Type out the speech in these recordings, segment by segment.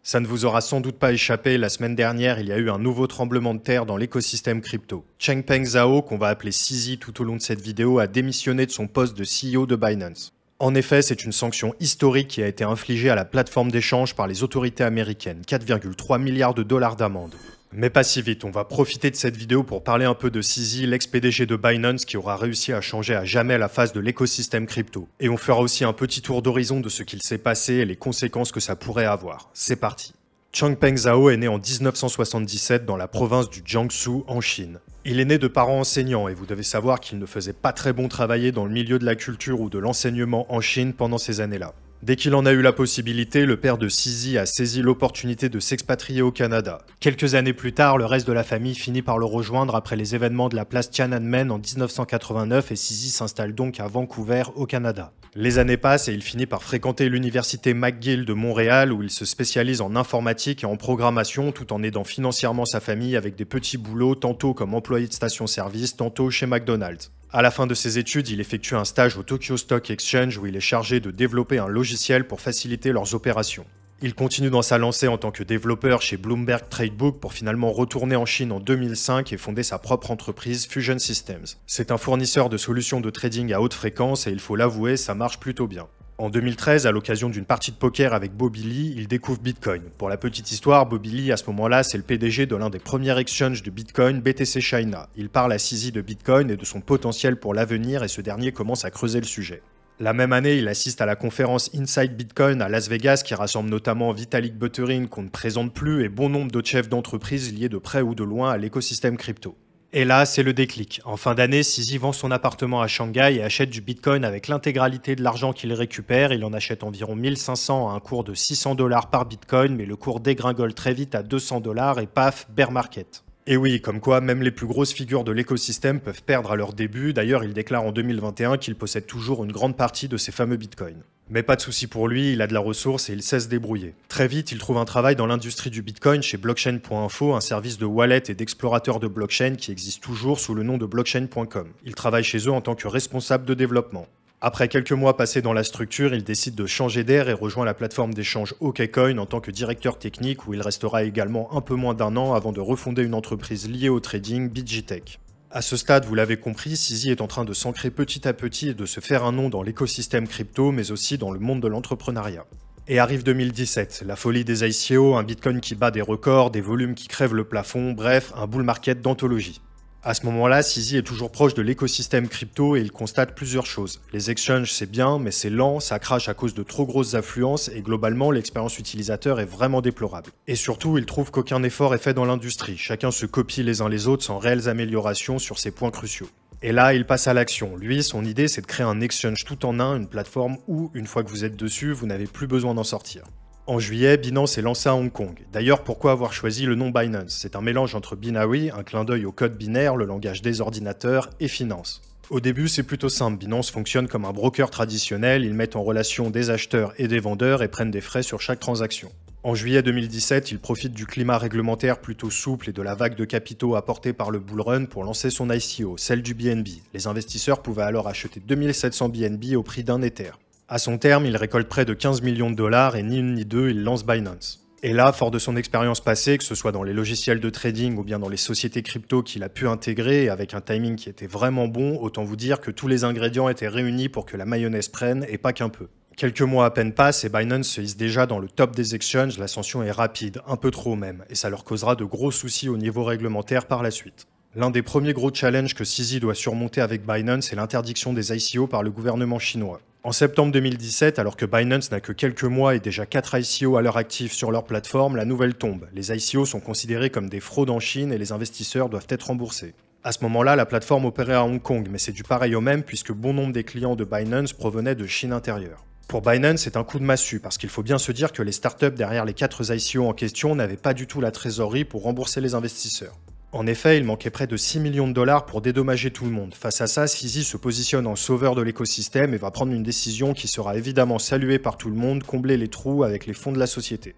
Ça ne vous aura sans doute pas échappé, la semaine dernière, il y a eu un nouveau tremblement de terre dans l'écosystème crypto. Changpeng Zhao, qu'on va appeler CZ tout au long de cette vidéo, a démissionné de son poste de CEO de Binance. En effet, c'est une sanction historique qui a été infligée à la plateforme d'échange par les autorités américaines, 4,3 milliards de dollars d'amende. Mais pas si vite, on va profiter de cette vidéo pour parler un peu de CZ, l'ex-PDG de Binance qui aura réussi à changer à jamais la face de l'écosystème crypto. Et on fera aussi un petit tour d'horizon de ce qu'il s'est passé et les conséquences que ça pourrait avoir. C'est parti. Changpeng Zhao est né en 1977 dans la province du Jiangsu en Chine. Il est né de parents enseignants et vous devez savoir qu'il ne faisait pas très bon travailler dans le milieu de la culture ou de l'enseignement en Chine pendant ces années-là. Dès qu'il en a eu la possibilité, le père de CZ a saisi l'opportunité de s'expatrier au Canada. Quelques années plus tard, le reste de la famille finit par le rejoindre après les événements de la place Tiananmen en 1989 et CZ s'installe donc à Vancouver, au Canada. Les années passent et il finit par fréquenter l'université McGill de Montréal où il se spécialise en informatique et en programmation tout en aidant financièrement sa famille avec des petits boulots tantôt comme employé de station-service, tantôt chez McDonald's. À la fin de ses études, il effectue un stage au Tokyo Stock Exchange où il est chargé de développer un logiciel pour faciliter leurs opérations. Il continue dans sa lancée en tant que développeur chez Bloomberg Tradebook pour finalement retourner en Chine en 2005 et fonder sa propre entreprise Fusion Systems. C'est un fournisseur de solutions de trading à haute fréquence et il faut l'avouer, ça marche plutôt bien. En 2013, à l'occasion d'une partie de poker avec Bobby Lee, il découvre Bitcoin. Pour la petite histoire, Bobby Lee, à ce moment-là, c'est le PDG de l'un des premiers exchanges de Bitcoin, BTC China. Il parle à CZ de Bitcoin et de son potentiel pour l'avenir et ce dernier commence à creuser le sujet. La même année, il assiste à la conférence Inside Bitcoin à Las Vegas qui rassemble notamment Vitalik Buterin qu'on ne présente plus et bon nombre d'autres chefs d'entreprise liés de près ou de loin à l'écosystème crypto. Et là, c'est le déclic. En fin d'année, CZ vend son appartement à Shanghai et achète du Bitcoin avec l'intégralité de l'argent qu'il récupère. Il en achète environ 1500 à un cours de 600 $ par Bitcoin, mais le cours dégringole très vite à 200 $ et paf, bear market. Et oui, comme quoi même les plus grosses figures de l'écosystème peuvent perdre à leur début. D'ailleurs, il déclare en 2021 qu'il possède toujours une grande partie de ces fameux bitcoins. Mais pas de souci pour lui, il a de la ressource et il sait se débrouiller. Très vite, il trouve un travail dans l'industrie du bitcoin chez blockchain.info, un service de wallet et d'explorateur de blockchain qui existe toujours sous le nom de blockchain.com. Il travaille chez eux en tant que responsable de développement. Après quelques mois passés dans la structure, il décide de changer d'air et rejoint la plateforme d'échange OKCoin en tant que directeur technique où il restera également un peu moins d'un an avant de refonder une entreprise liée au trading, BitGTech. À ce stade, vous l'avez compris, CZ est en train de s'ancrer petit à petit et de se faire un nom dans l'écosystème crypto, mais aussi dans le monde de l'entrepreneuriat. Et arrive 2017, la folie des ICO, un Bitcoin qui bat des records, des volumes qui crèvent le plafond, bref, un bull market d'anthologie. À ce moment-là, CZ est toujours proche de l'écosystème crypto et il constate plusieurs choses. Les exchanges, c'est bien, mais c'est lent, ça crache à cause de trop grosses affluences et globalement, l'expérience utilisateur est vraiment déplorable. Et surtout, il trouve qu'aucun effort est fait dans l'industrie. Chacun se copie les uns les autres sans réelles améliorations sur ces points cruciaux. Et là, il passe à l'action. Lui, son idée, c'est de créer un exchange tout en un, une plateforme où, une fois que vous êtes dessus, vous n'avez plus besoin d'en sortir. En juillet, Binance est lancé à Hong Kong. D'ailleurs, pourquoi avoir choisi le nom Binance? C'est un mélange entre binary, un clin d'œil au code binaire, le langage des ordinateurs, et finance. Au début, c'est plutôt simple. Binance fonctionne comme un broker traditionnel. Ils mettent en relation des acheteurs et des vendeurs et prennent des frais sur chaque transaction. En juillet 2017, il profite du climat réglementaire plutôt souple et de la vague de capitaux apportée par le bull run pour lancer son ICO, celle du BNB. Les investisseurs pouvaient alors acheter 2700 BNB au prix d'un Ether. À son terme, il récolte près de 15 millions de dollars et ni une ni deux, il lance Binance. Et là, fort de son expérience passée, que ce soit dans les logiciels de trading ou bien dans les sociétés crypto qu'il a pu intégrer, avec un timing qui était vraiment bon, autant vous dire que tous les ingrédients étaient réunis pour que la mayonnaise prenne, et pas qu'un peu. Quelques mois à peine passent et Binance se hisse déjà dans le top des exchanges, l'ascension est rapide, un peu trop même, et ça leur causera de gros soucis au niveau réglementaire par la suite. L'un des premiers gros challenges que CZ doit surmonter avec Binance est l'interdiction des ICO par le gouvernement chinois. En septembre 2017, alors que Binance n'a que quelques mois et déjà 4 ICO à leur actif sur leur plateforme, la nouvelle tombe. Les ICO sont considérés comme des fraudes en Chine et les investisseurs doivent être remboursés. À ce moment-là, la plateforme opérait à Hong Kong, mais c'est du pareil au même puisque bon nombre des clients de Binance provenaient de Chine intérieure. Pour Binance, c'est un coup de massue parce qu'il faut bien se dire que les startups derrière les 4 ICO en question n'avaient pas du tout la trésorerie pour rembourser les investisseurs. En effet, il manquait près de 6 millions de dollars pour dédommager tout le monde. Face à ça, CZ se positionne en sauveur de l'écosystème et va prendre une décision qui sera évidemment saluée par tout le monde, combler les trous avec les fonds de la société.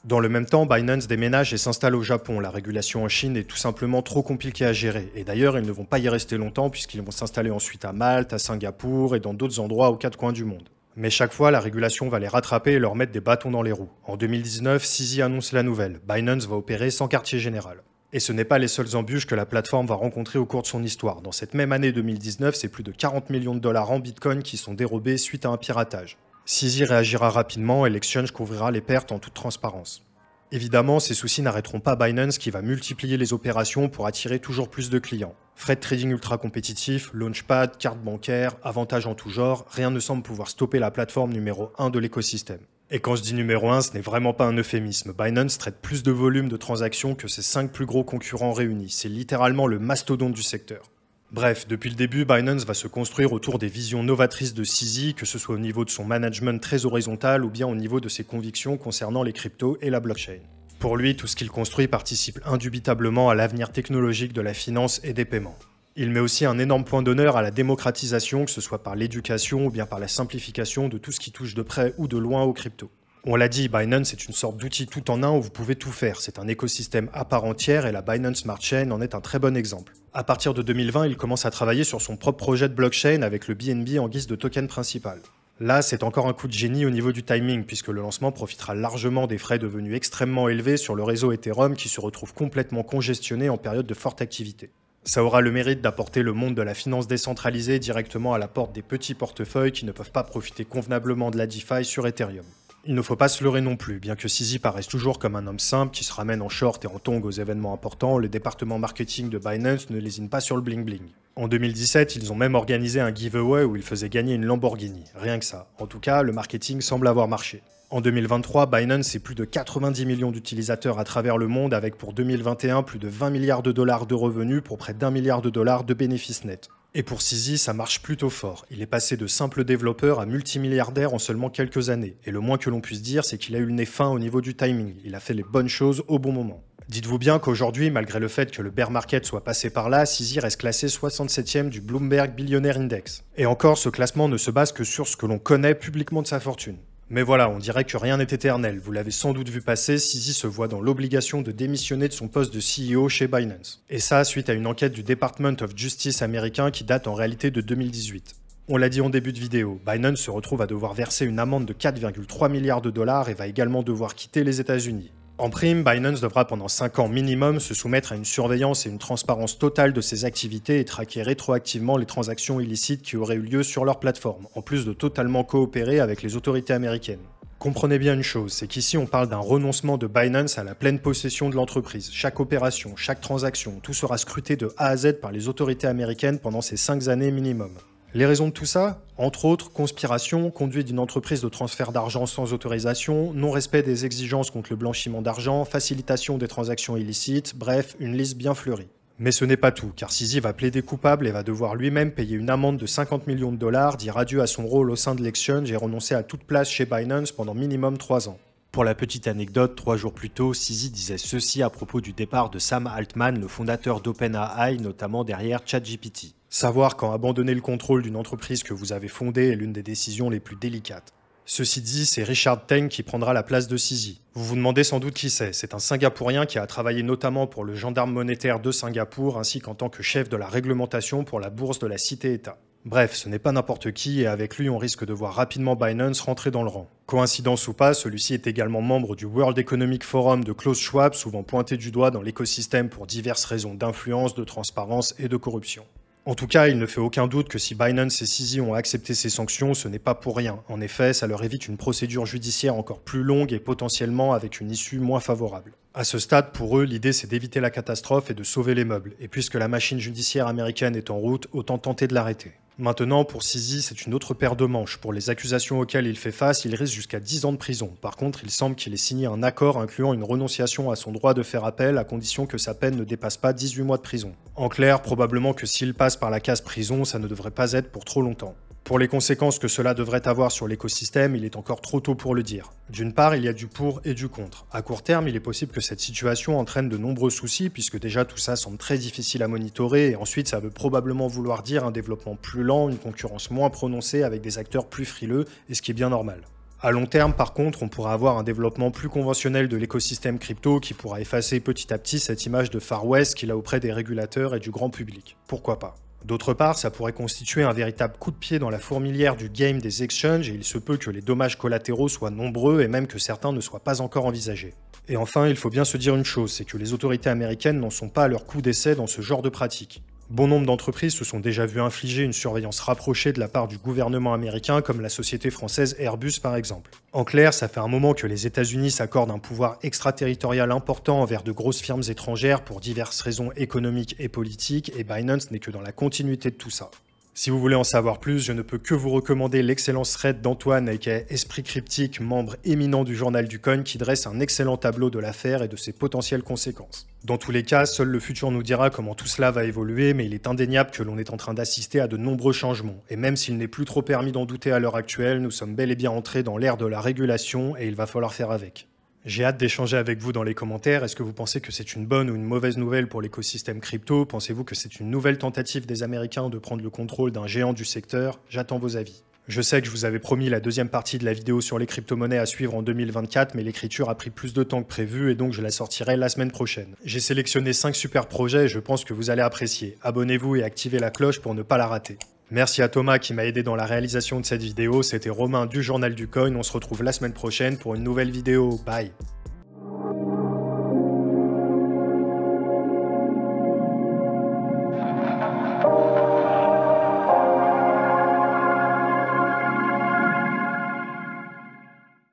Dans le même temps, Binance déménage et s'installe au Japon. La régulation en Chine est tout simplement trop compliquée à gérer. Et d'ailleurs, ils ne vont pas y rester longtemps puisqu'ils vont s'installer ensuite à Malte, à Singapour et dans d'autres endroits aux 4 coins du monde. Mais chaque fois, la régulation va les rattraper et leur mettre des bâtons dans les roues. En 2019, CZ annonce la nouvelle. Binance va opérer sans quartier général. Et ce n'est pas les seules embûches que la plateforme va rencontrer au cours de son histoire. Dans cette même année 2019, c'est plus de 40 millions de dollars en Bitcoin qui sont dérobés suite à un piratage. CZ réagira rapidement et l'exchange couvrira les pertes en toute transparence. Évidemment, ces soucis n'arrêteront pas Binance qui va multiplier les opérations pour attirer toujours plus de clients. Frais de trading ultra compétitifs, launchpad, carte bancaire, avantages en tout genre, rien ne semble pouvoir stopper la plateforme numéro 1 de l'écosystème. Et quand je dis numéro 1, ce n'est vraiment pas un euphémisme. Binance traite plus de volume de transactions que ses 5 plus gros concurrents réunis. C'est littéralement le mastodonte du secteur. Bref, depuis le début, Binance va se construire autour des visions novatrices de CZ, que ce soit au niveau de son management très horizontal ou bien au niveau de ses convictions concernant les cryptos et la blockchain. Pour lui, tout ce qu'il construit participe indubitablement à l'avenir technologique de la finance et des paiements. Il met aussi un énorme point d'honneur à la démocratisation, que ce soit par l'éducation ou bien par la simplification de tout ce qui touche de près ou de loin aux cryptos. On l'a dit, Binance est une sorte d'outil tout en un où vous pouvez tout faire. C'est un écosystème à part entière et la Binance Smart Chain en est un très bon exemple. À partir de 2020, il commence à travailler sur son propre projet de blockchain avec le BNB en guise de token principal. Là, c'est encore un coup de génie au niveau du timing, puisque le lancement profitera largement des frais devenus extrêmement élevés sur le réseau Ethereum qui se retrouve complètement congestionné en période de forte activité. Ça aura le mérite d'apporter le monde de la finance décentralisée directement à la porte des petits portefeuilles qui ne peuvent pas profiter convenablement de la DeFi sur Ethereum. Il ne faut pas se leurrer non plus, bien que CZ paraisse toujours comme un homme simple qui se ramène en short et en tongs aux événements importants, le département marketing de Binance ne lésine pas sur le bling bling. En 2017, ils ont même organisé un giveaway où ils faisaient gagner une Lamborghini, rien que ça. En tout cas, le marketing semble avoir marché. En 2023, Binance c'est plus de 90 millions d'utilisateurs à travers le monde avec pour 2021 plus de 20 milliards de dollars de revenus pour près d'1 milliard de dollars de bénéfices nets. Et pour CZ, ça marche plutôt fort. Il est passé de simple développeur à multimilliardaire en seulement quelques années. Et le moins que l'on puisse dire, c'est qu'il a eu le nez fin au niveau du timing. Il a fait les bonnes choses au bon moment. Dites-vous bien qu'aujourd'hui, malgré le fait que le bear market soit passé par là, CZ reste classé 67e du Bloomberg Billionaire Index. Et encore, ce classement ne se base que sur ce que l'on connaît publiquement de sa fortune. Mais voilà, on dirait que rien n'est éternel. Vous l'avez sans doute vu passer, CZ se voit dans l'obligation de démissionner de son poste de CEO chez Binance. Et ça, suite à une enquête du Department of Justice américain qui date en réalité de 2018. On l'a dit en début de vidéo, Binance se retrouve à devoir verser une amende de 4,3 milliards de dollars et va également devoir quitter les États-Unis. En prime, Binance devra pendant 5 ans minimum se soumettre à une surveillance et une transparence totale de ses activités et traquer rétroactivement les transactions illicites qui auraient eu lieu sur leur plateforme, en plus de totalement coopérer avec les autorités américaines. Comprenez bien une chose, c'est qu'ici on parle d'un renoncement de Binance à la pleine possession de l'entreprise. Chaque opération, chaque transaction, tout sera scruté de A à Z par les autorités américaines pendant ces 5 années minimum. Les raisons de tout ça? Entre autres, conspiration, conduite d'une entreprise de transfert d'argent sans autorisation, non-respect des exigences contre le blanchiment d'argent, facilitation des transactions illicites, bref, une liste bien fleurie. Mais ce n'est pas tout, car CZ va plaider coupable et va devoir lui-même payer une amende de 50 millions de dollars, dire adieu à son rôle au sein de l'exchange et renoncer à toute place chez Binance pendant minimum 3 ans. Pour la petite anecdote, 3 jours plus tôt, CZ disait ceci à propos du départ de Sam Altman, le fondateur d'OpenAI, notamment derrière ChatGPT. Savoir quand abandonner le contrôle d'une entreprise que vous avez fondée est l'une des décisions les plus délicates. Ceci dit, c'est Richard Teng qui prendra la place de CZ. Vous vous demandez sans doute qui c'est un Singapourien qui a travaillé notamment pour le gendarme monétaire de Singapour ainsi qu'en tant que chef de la réglementation pour la bourse de la Cité-État. Bref, ce n'est pas n'importe qui et avec lui on risque de voir rapidement Binance rentrer dans le rang. Coïncidence ou pas, celui-ci est également membre du World Economic Forum de Klaus Schwab, souvent pointé du doigt dans l'écosystème pour diverses raisons d'influence, de transparence et de corruption. En tout cas, il ne fait aucun doute que si Binance et CZ ont accepté ces sanctions, ce n'est pas pour rien. En effet, ça leur évite une procédure judiciaire encore plus longue et potentiellement avec une issue moins favorable. À ce stade, pour eux, l'idée c'est d'éviter la catastrophe et de sauver les meubles. Et puisque la machine judiciaire américaine est en route, autant tenter de l'arrêter. Maintenant, pour CZ, c'est une autre paire de manches. Pour les accusations auxquelles il fait face, il risque jusqu'à 10 ans de prison. Par contre, il semble qu'il ait signé un accord incluant une renonciation à son droit de faire appel à condition que sa peine ne dépasse pas 18 mois de prison. En clair, probablement que s'il passe par la case prison, ça ne devrait pas être pour trop longtemps. Pour les conséquences que cela devrait avoir sur l'écosystème, il est encore trop tôt pour le dire. D'une part, il y a du pour et du contre. À court terme, il est possible que cette situation entraîne de nombreux soucis, puisque déjà tout ça semble très difficile à monitorer, et ensuite ça veut probablement vouloir dire un développement plus lent, une concurrence moins prononcée avec des acteurs plus frileux, et ce qui est bien normal. À long terme, par contre, on pourra avoir un développement plus conventionnel de l'écosystème crypto qui pourra effacer petit à petit cette image de Far West qu'il a auprès des régulateurs et du grand public. Pourquoi pas ? D'autre part, ça pourrait constituer un véritable coup de pied dans la fourmilière du game des exchanges et il se peut que les dommages collatéraux soient nombreux et même que certains ne soient pas encore envisagés. Et enfin, il faut bien se dire une chose, c'est que les autorités américaines n'en sont pas à leur coup d'essai dans ce genre de pratique. Bon nombre d'entreprises se sont déjà vues infliger une surveillance rapprochée de la part du gouvernement américain, comme la société française Airbus par exemple. En clair, ça fait un moment que les États-Unis s'accordent un pouvoir extraterritorial important envers de grosses firmes étrangères pour diverses raisons économiques et politiques, et Binance n'est que dans la continuité de tout ça. Si vous voulez en savoir plus, je ne peux que vous recommander l'excellent thread d'Antoine, aka Esprit Cryptique, membre éminent du Journal du Coin, qui dresse un excellent tableau de l'affaire et de ses potentielles conséquences. Dans tous les cas, seul le futur nous dira comment tout cela va évoluer, mais il est indéniable que l'on est en train d'assister à de nombreux changements. Et même s'il n'est plus trop permis d'en douter à l'heure actuelle, nous sommes bel et bien entrés dans l'ère de la régulation et il va falloir faire avec. J'ai hâte d'échanger avec vous dans les commentaires. Est-ce que vous pensez que c'est une bonne ou une mauvaise nouvelle pour l'écosystème crypto? Pensez-vous que c'est une nouvelle tentative des Américains de prendre le contrôle d'un géant du secteur? J'attends vos avis. Je sais que je vous avais promis la deuxième partie de la vidéo sur les crypto-monnaies à suivre en 2024, mais l'écriture a pris plus de temps que prévu et donc je la sortirai la semaine prochaine. J'ai sélectionné 5 super projets et je pense que vous allez apprécier. Abonnez-vous et activez la cloche pour ne pas la rater. Merci à Thomas qui m'a aidé dans la réalisation de cette vidéo, c'était Romain du Journal du Coin, on se retrouve la semaine prochaine pour une nouvelle vidéo, bye.